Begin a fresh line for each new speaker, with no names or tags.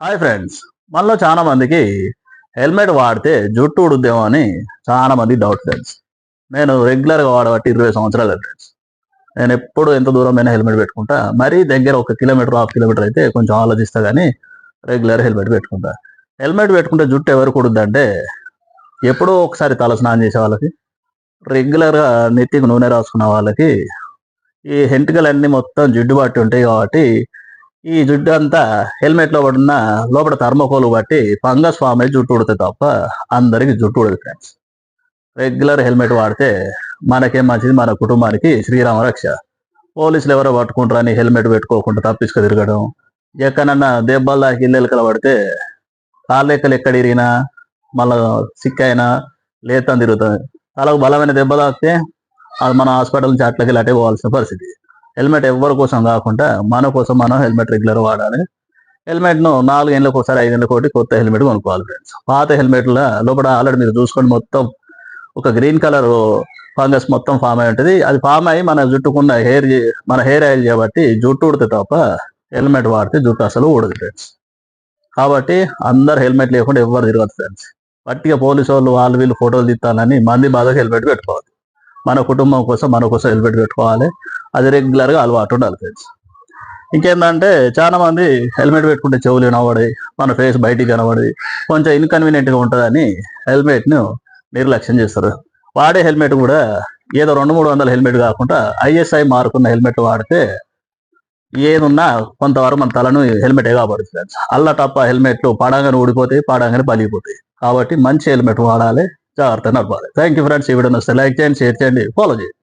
Hi friends, మనలో చాలా మందికి హెల్మెట్ వాడితే జుట్టు ఊడుద్దేమో అని చాలా మంది డౌట్ ఫ్రెండ్స్. నేను రెగ్యులర్గా వాడబట్టి 20 సంవత్సరాలు ఫ్రెండ్స్. నేను ఎప్పుడు ఎంత దూరమైనా హెల్మెట్ పెట్టుకుంటా. మరీ దగ్గర 1 కిలోమీటర్, హాఫ్ కిలోమీటర్ అయితే కొంచెం ఆలోచిస్తా కానీ రెగ్యులర్ హెల్మెట్ పెట్టుకుంటా. హెల్మెట్ పెట్టుకుంటే జుట్టు ఎవరికి ఊడుద్దంటే ఎప్పుడో ఒకసారి తల స్నానం చేసే వాళ్ళకి, రెగ్యులర్గా నెత్తికి నూనె రాసుకున్న వాళ్ళకి ఈ హెంటికలన్నీ మొత్తం జిడ్డు పట్టి ఉంటాయి కాబట్టి ఈ జుట్టు అంతా హెల్మెట్ లో పడున్న లోపల థర్మోకోల్ బట్టి ఫంగస్ ఫామ్ అయి జుట్టు ఉడితే తప్ప అందరికి జుట్టు ఉడదు ఫ్రెండ్స్. రెగ్యులర్ హెల్మెట్ వాడితే మనకేం మంచిది, మన కుటుంబానికి శ్రీరామ రక్ష. పోలీసులు ఎవరో పట్టుకుంటారని హెల్మెట్ పెట్టుకోకుండా తప్పించుకు తిరగడం, ఎక్కడన్నా దెబ్బలు దాకి ఇల్లెలకల పడితే కాళ్ళెక్కలు ఎక్కడ ఇరిగినా మళ్ళా సిక్కైనా లేతని తిరుగుతుంది. తలకు బలమైన దెబ్బ తాకితే అది మన హాస్పిటల్ నుంచి అట్లకి అటే పోవాల్సిన పరిస్థితి. హెల్మెట్ ఎవరి కోసం కాకుండా మన కోసం మనం హెల్మెట్ రెగ్యులర్ వాడాలి. హెల్మెట్ను 4 ఏళ్ళకి ఒకసారి 5 ఏళ్ళకి ఒకటి కొత్త హెల్మెట్ కొనుక్కోవాలి ఫ్రెండ్స్. పాత హెల్మెట్ల లోపల ఆల్రెడీ మీరు చూసుకోండి, మొత్తం ఒక గ్రీన్ కలర్ ఫంగస్ మొత్తం ఫామ్ అయి ఉంటుంది. అది ఫామ్ అయ్యి మన జుట్టుకున్న మన హెయిర్ ఆయిల్ చేయబట్టి జుట్టు ఊడితే తప్ప హెల్మెట్ వాడితే జుట్టు అసలు ఊడదు ఫ్రెండ్స్. కాబట్టి అందరు హెల్మెట్ లేకుండా ఎవరు తిరగదు ఫ్రెండ్స్. పట్టిగా పోలీసు వాళ్ళు వీళ్ళు ఫోటోలు తీస్తానని మంది బాధకు హెల్మెట్ పెట్టుకోవాలి. మన కుటుంబం కోసం మన కోసం హెల్మెట్ పెట్టుకోవాలి. అది రెగ్యులర్గా అలవాటు ఉండాలి ఫ్రెండ్స్. ఇంకేంటంటే చాలా మంది హెల్మెట్ పెట్టుకుంటే చెవులు వినబడి మన ఫేస్ బయటికి కనబడి కొంచెం ఇన్కన్వీనియంట్గా ఉంటుందని హెల్మెట్ను నిర్లక్ష్యం చేస్తారు. వాడే హెల్మెట్ కూడా ఏదో 200-300 హెల్మెట్ కాకుండా ISI మార్కున్న హెల్మెట్ వాడితే ఏదున్నా కొంతవరకు మన తలను హెల్మెట్ కాబడుతుంది ఫ్రెండ్స్. అల్ల తప్ప హెల్మెట్లు పడంగానే ఊడిపోతాయి, పడంగానే పలిగిపోతాయి. కాబట్టి మంచి హెల్మెట్ వాడాలి, జాగ్రత్తగా నడపాలి. Thank you friends. ఈ వీడియో నచ్చితే లైక్ చేయండి, షేర్ చేయండి, ఫాలో చేయండి.